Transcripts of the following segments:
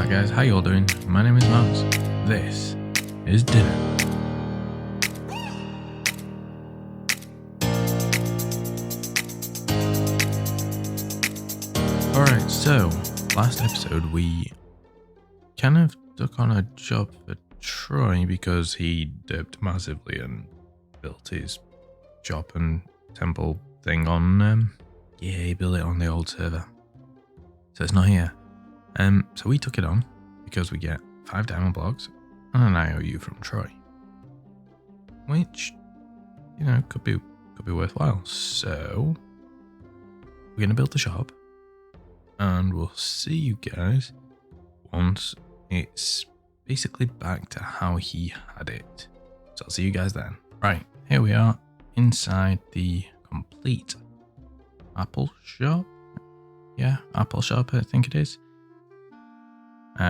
Alright guys, how you all doing? My name is Max. This is Dinner. Alright, so last episode we kind of took on a job for Troy because he dipped massively and built his shop and temple thing on he built it on the old server. So it's not here. So we took it on because we get 5 diamond blocks and an IOU from Troy, which, you know, could be worthwhile. So we're gonna build the shop, and we'll see you guys once it's basically back to how he had it. So I'll see you guys then. Right, here we are inside the complete Apple shop. Yeah, Apple shop, I think it is.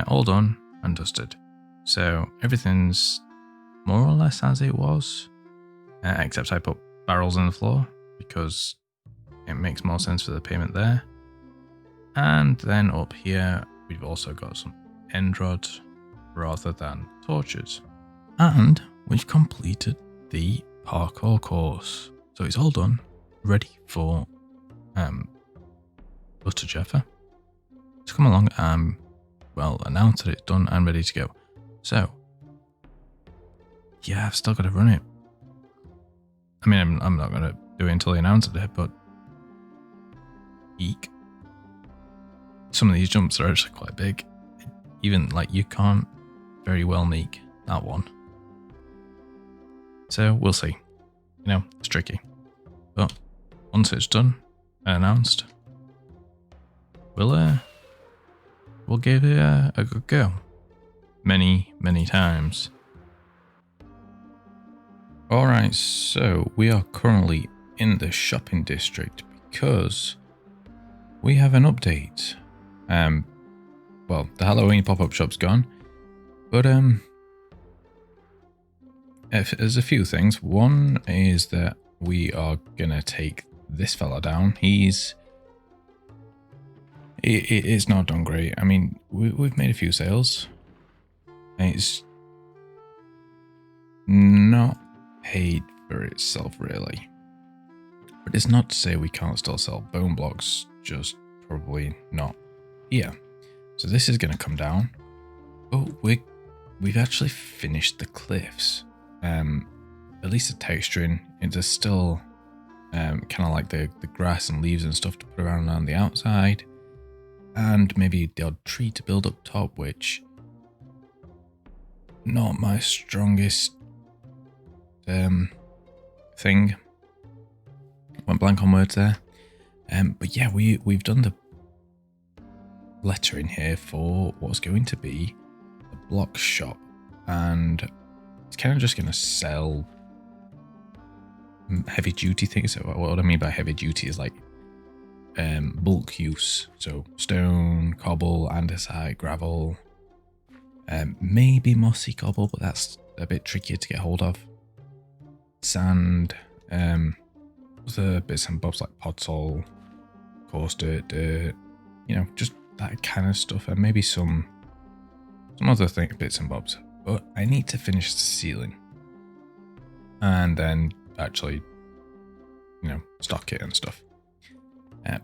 All done and dusted. So everything's more or less as it was, except I put barrels in the floor because it makes more sense for the payment there. And then up here, we've also got some end rods rather than torches. And we've completed the parkour course. So it's all done, ready for Butter Jeffer to come along and, well, announce that it's done and ready to go. So, yeah, I've still got to run it. I mean, I'm not going to do it until he announces it, but eek. Some of these jumps are actually quite big. Even, like, you can't very well make that one. So, we'll see. You know, it's tricky. But once it's done and announced, we'll give it a good go. Many times. Alright, so we are currently in the shopping district because we have an update. Well, the Halloween pop-up shop's gone, but there's a few things. One is that we are gonna take this fella down. It's not done great. I mean, we've made a few sales. It's not paid for itself, really. But it's not to say we can't still sell bone blocks, just probably not here. So this is going to come down. But we've actually finished the cliffs. At least the texturing. It's still kind of like the grass and leaves and stuff to put around on the outside. And maybe the odd tree to build up top, which not my strongest thing. Went blank on words there. But yeah, we've done the lettering here for what's going to be a block shop, and it's kind of just going to sell heavy duty things. So what I mean by heavy duty is like bulk use, so stone, cobble, andesite, gravel, maybe mossy cobble, but that's a bit trickier to get hold of. Sand, other bits and bobs like podzol, coarse dirt, you know, just that kind of stuff, and maybe some other bits and bobs. But I need to finish the ceiling and then actually, you know, stock it and stuff.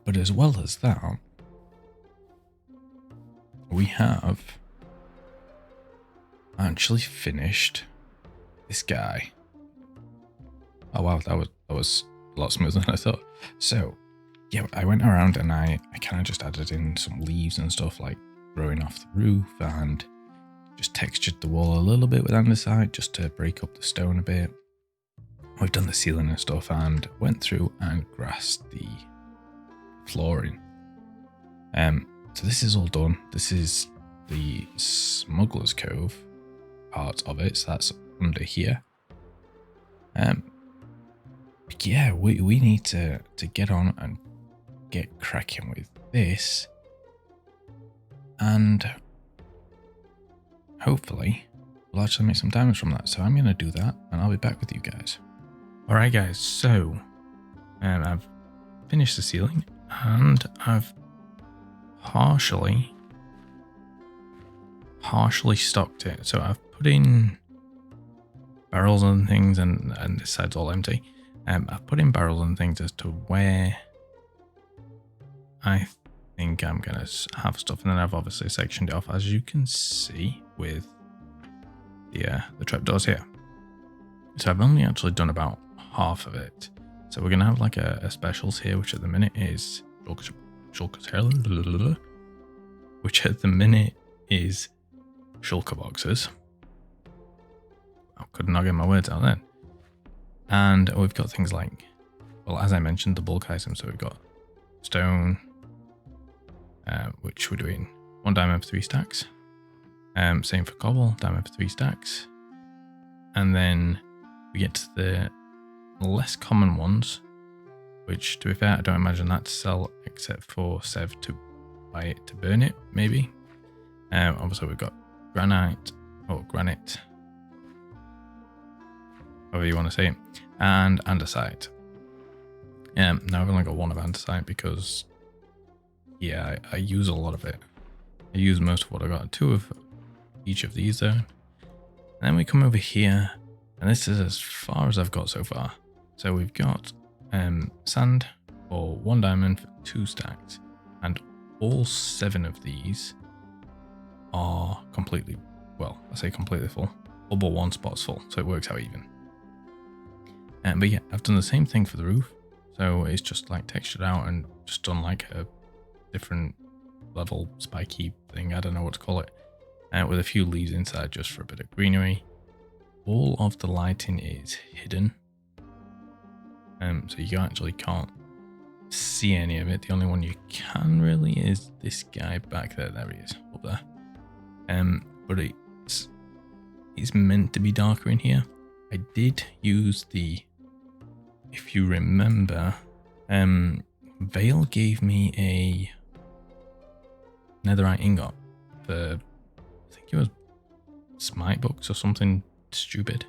But as well as that, we have actually finished this guy. Oh wow, that was a lot smoother than I thought. So yeah, I went around and I kind of just added in some leaves and stuff like growing off the roof, and just textured the wall a little bit with andesite just to break up the stone a bit. We've done the ceiling and stuff and went through and grassed the flooring. So this is all done. This is the Smuggler's Cove part of it, so that's under here. But yeah, we need to get on and get cracking with this, and hopefully we'll actually make some diamonds from that. So I'm gonna do that and I'll be back with you guys. Alright guys, so I've finished the ceiling and I've partially partially stocked it. So I've put in barrels and things, and this side's all empty. I've put in barrels and things as to where I think I'm going to have stuff, and then I've obviously sectioned it off, as you can see with the trapdoors here. So I've only actually done about half of it. So we're going to have like a specials here, which at the minute is shulker boxes. I could not get my words out then. And we've got things like, well, as I mentioned, the bulk items. So we've got stone, which we're doing 1 diamond for 3 stacks. Same for cobble, diamond for 3 stacks. And then we get to the less common ones, which, to be fair, I don't imagine that to sell except for Sev to buy it to burn it, maybe. Obviously, we've got granite, however you want to say it, and andesite. Now I've only got 1 of andesite because, yeah, I use a lot of it. I use most of what I got. 2 of each of these, though. And then we come over here, and this is as far as I've got so far. So we've got sand for 1 diamond for 2 stacks, and all 7 of these are completely, well, I say completely full. All but 1 spot's full, so it works out even. But yeah, I've done the same thing for the roof. So it's just like textured out and just done like a different level spiky thing. I don't know what to call it. With a few leaves inside just for a bit of greenery. All of the lighting is hidden. So you actually can't see any of it. The only one you can really is this guy back there. There he is, up there. But it's meant to be darker in here. I did use the, if you remember, Vale gave me a netherite ingot for, I think it was smite books or something stupid.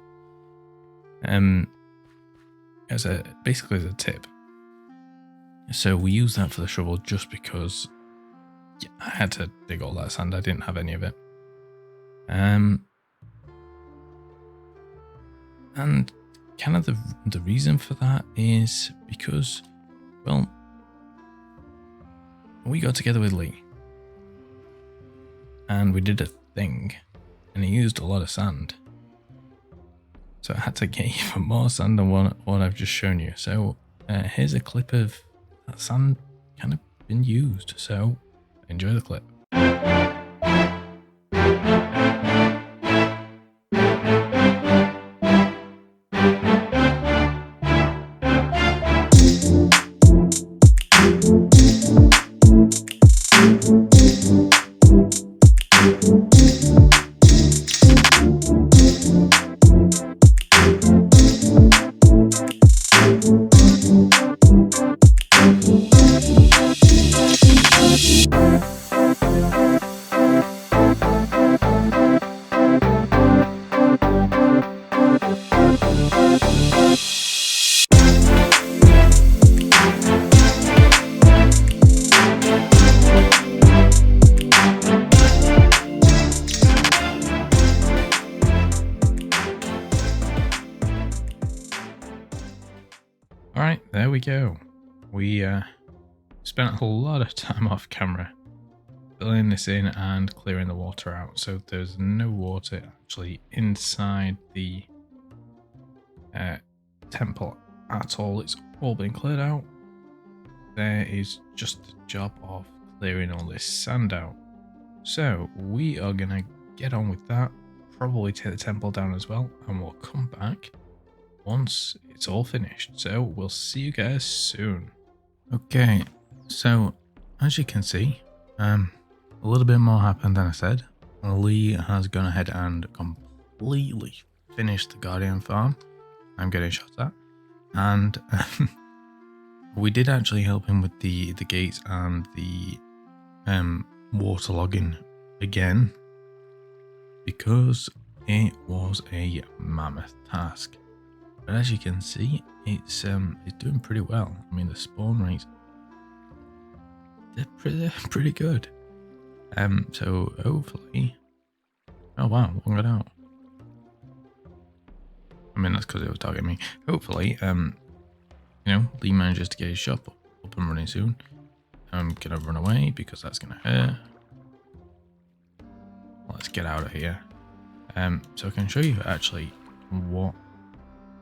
Basically as a tip. So we used that for the shovel just because, yeah, I had to dig all that sand. I didn't have any of it. And kind of the reason for that is because, well, we got together with Lee and we did a thing and he used a lot of sand. So I had to get even more sand than what I've just shown you. So here's a clip of that sand kind of been used. So enjoy the clip. Alright, there we go. We spent a lot of time off camera filling this in and clearing the water out. So there's no water actually inside the temple at all. It's all been cleared out. There is just the job of clearing all this sand out. So we are going to get on with that. Probably take the temple down as well. And we'll come back once it's all finished. So we'll see you guys soon. Okay, so as you can see, a little bit more happened than I said. Lee has gone ahead and completely finished the Guardian farm. I'm getting shot at. And we did actually help him with the gates and the waterlogging again, because it was a mammoth task. But as you can see, it's doing pretty well. I mean, the spawn rates, they're pretty good. So hopefully Oh wow, one got out. I mean, that's because it was targeting me. Hopefully, Lee manages to get his shop up and running soon. I'm gonna run away because that's gonna hurt. Let's get out of here. So I can show you actually what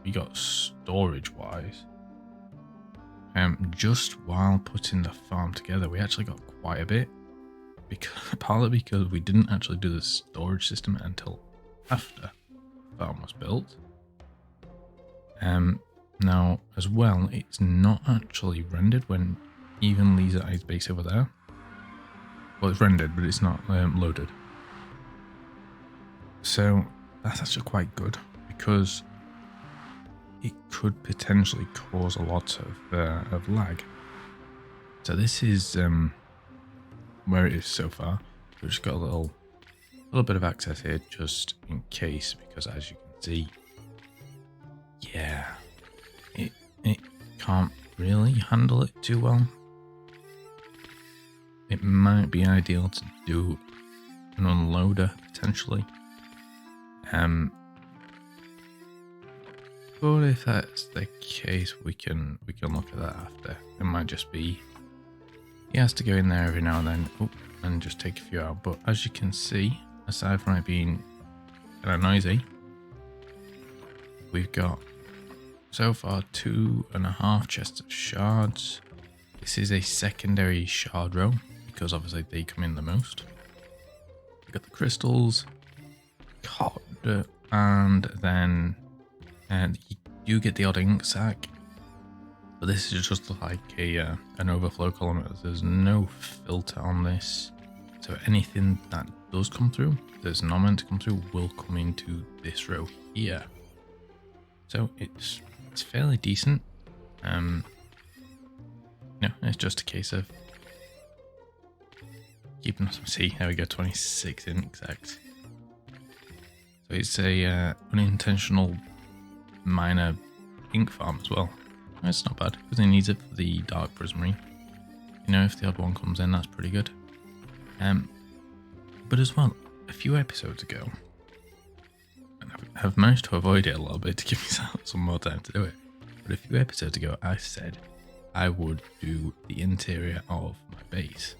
we got storage wise. Just while putting the farm together, we actually got quite a bit. Partly because we didn't actually do the storage system until after the farm was built. Now, as well, it's not actually rendered when even Lee's at his base over there. Well, it's rendered, but it's not loaded. So that's actually quite good because it could potentially cause a lot of lag. So this is where it is so far. We've just got a little bit of access here just in case, because as you can see, yeah, it can't really handle it too well. It might be ideal to do an unloader potentially. But if that's the case, we can look at that after. It might just be he has to go in there every now and then and just take a few out. But as you can see, aside from it being kind of noisy, we've got so far 2.5 chests of shards. This is a secondary shard row because obviously they come in the most. We've got the crystals, cod, and then you do get the odd ink sac, but this is just like an overflow column. There's no filter on this, so anything that does come through that's not meant to come through will come into this row here. So it's fairly decent. It's just a case of keeping us. See, there we go, 26 ink sacs. So it's a unintentional minor ink farm as well. It's not bad because he needs it for the dark prismarine. If the odd one comes in, that's pretty good. But as well, a few episodes ago, and I've managed to avoid it a little bit to give myself some more time to do it. But a few episodes ago, I said I would do the interior of my base,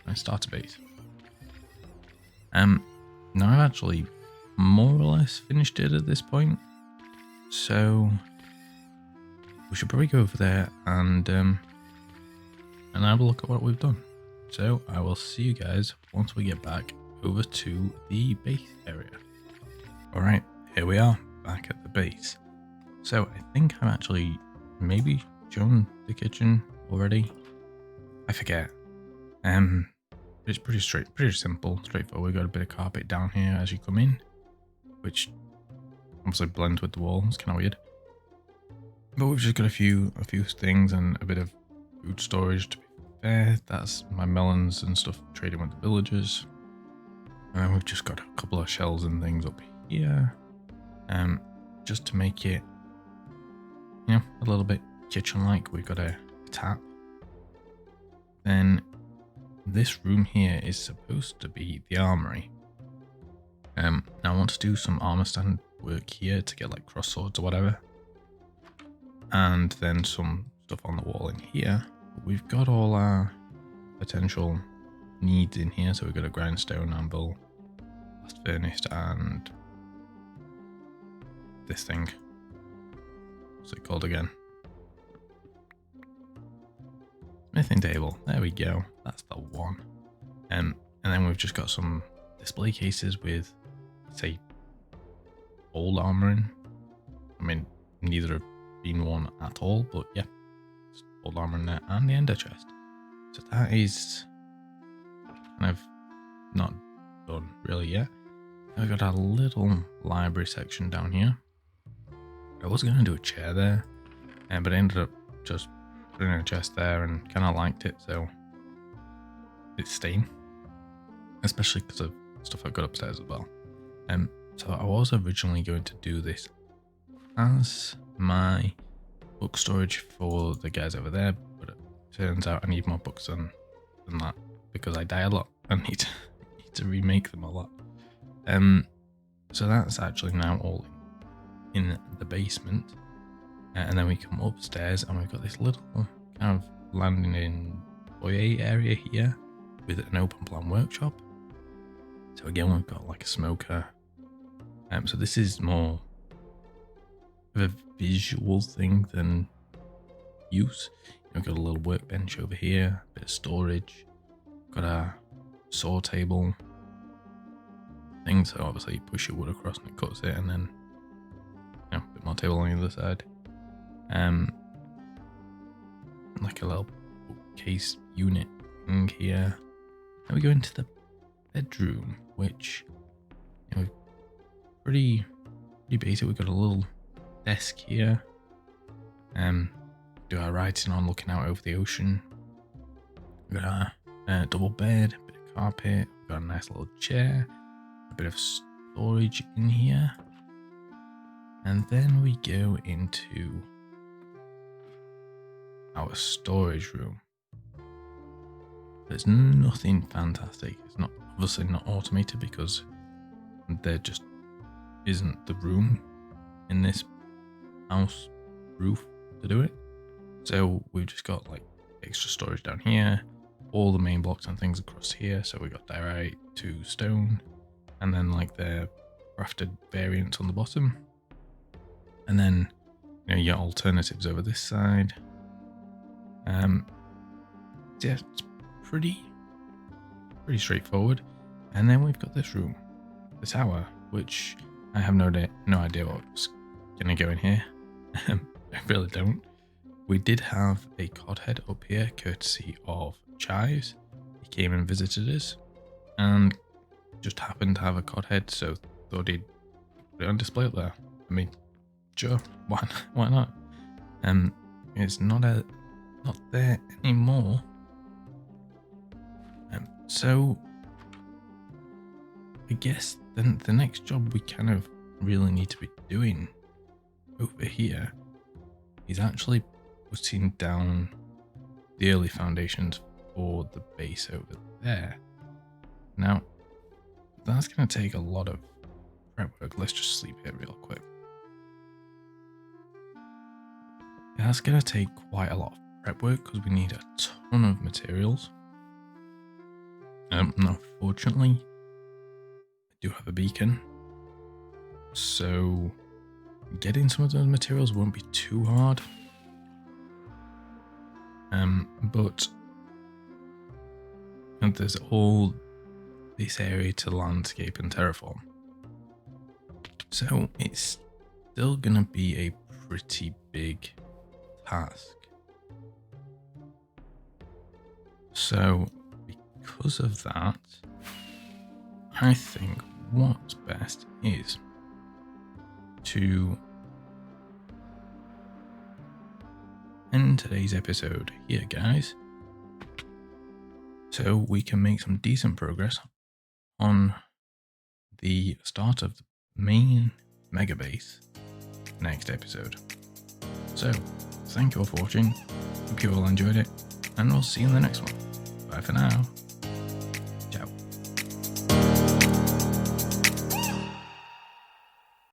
my starter base. Now I've actually more or less finished it at this point, so we should probably go over there and have a look at what we've done. So I will see you guys once we get back over to the base area. Alright, here we are back at the base. So I think I've actually maybe shown the kitchen already. I forget. It's pretty simple, straightforward. We've got a bit of carpet down here as you come in, which obviously blends with the wall. It's kind of weird. But we've just got a few things and a bit of food storage to be fair. That's my melons and stuff trading with the villagers. And then we've just got a couple of shelves and things up here. Just to make it, a little bit kitchen-like. We've got a tap. Then this room here is supposed to be the armory. Now I want to do some armor stand work here to get like cross swords or whatever. And then some stuff on the wall in here. But we've got all our potential needs in here. So we've got a grindstone, anvil, blast furnace, and this thing. What's it called again? Smithing table. There we go. That's the one. And then we've just got some display cases with, say, old armor in. I mean, neither have been worn at all, but yeah, just old armor in there, and the ender chest. So that is kind of not done really yet. We've got a little library section down here. I was going to do a chair there, but I ended up just putting a chest there and kind of liked it, so it's staying. Especially because of stuff I've got upstairs as well. So I was originally going to do this as my book storage for the guys over there, but it turns out I need more books than that because I die a lot and need to remake them a lot. So that's actually now all in the basement. And then we come upstairs and we've got this little kind of landing in foyer area here with an open plan workshop. So again, we've got like a smoker. So this is more of a visual thing than use. We've got a little workbench over here, a bit of storage, got a saw table thing, so obviously you push your wood across and it cuts it, and then a bit more table on the other side. Like a little bookcase unit thing here. Then we go into the bedroom, which pretty basic. We've got a little desk here. Do our writing on, looking out over the ocean. We've got a double bed, a bit of carpet. We've got a nice little chair, a bit of storage in here, and then we go into our storage room. There's nothing fantastic. It's not obviously not automated because there just isn't the room in this house roof to do it. So we've just got like extra storage down here, all the main blocks and things across here. So we got diorite to stone, and then like the crafted variants on the bottom, and then your alternatives over this side. Yeah, it's pretty straightforward. And then we've got this room, the tower, which I have no idea what's gonna go in here. I really don't. We did have a codhead up here, courtesy of Chives. He came and visited us, and just happened to have a codhead, so thought he'd put it on display up there. I mean, sure, why not? It's not there anymore. So I guess then the next job we kind of really need to be doing over here is actually putting down the early foundations for the base over there. Now, that's going to take a lot of prep work. Let's just sleep here real quick. That's going to take quite a lot of prep work because we need a ton of materials. Unfortunately, I do have a beacon, so getting some of those materials won't be too hard. But there's all this area to landscape and terraform, so it's still gonna be a pretty big task. So because of that, I think what's best is to end today's episode here, guys, so we can make some decent progress on the start of the main mega base next episode. So thank you all for watching, hope you all enjoyed it, and we'll see you in the next one. Bye for now.